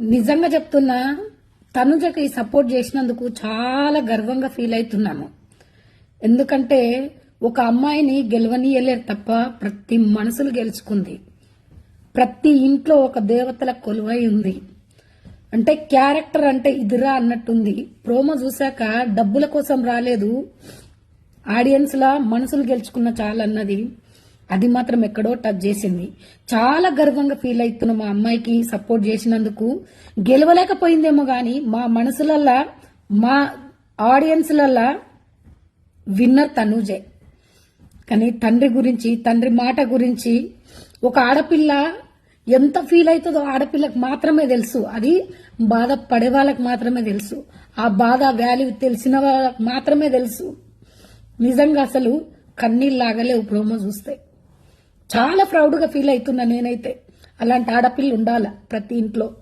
నిజంగా చెప్తున్నా, తనుజకి సపోర్ట్ చేసినందుకు చాలా గర్వంగా ఫీల్ అవుతున్నాను. ఎందుకంటే ఒక అమ్మాయిని గెలవనీయలేరు తప్ప ప్రతి మనసులు గెలుచుకుంది. ప్రతి ఇంట్లో ఒక దేవతల కొలువై ఉంది. అంటే క్యారెక్టర్ అంటే ఇదిరా అన్నట్టుంది. ప్రోమో చూశాక డబ్బుల కోసం రాలేదు, ఆడియన్స్ లా మనసులు గెలుచుకున్న చాలన్నది అది మాత్రం ఎక్కడో టచ్ చేసింది. చాలా గర్వంగా ఫీల్ అవుతున్నా మా అమ్మాయికి సపోర్ట్ చేసినందుకు. గెలవలేకపోయిందేమో గాని మా మనసులల్లా, మా ఆడియన్స్లల్లా విన్నర్ తనూజే. కానీ తండ్రి గురించి, తండ్రి మాట గురించి ఒక ఆడపిల్ల ఎంత ఫీల్ అవుతుందో ఆడపిల్లకు మాత్రమే తెలుసు. అది బాధ పడే వాళ్ళకి మాత్రమే తెలుసు. ఆ బాధ వాల్యూ తెలిసిన వాళ్ళకి మాత్రమే తెలుసు. నిజంగా అసలు కన్నీళ్ళలాగలేవు ప్రోమో చూస్తే. చాలా ప్రౌడ్గా ఫీల్ అవుతున్నా నేనైతే. అలాంటి ఆడపిల్ల ఉండాల ప్రతి ఇంట్లో.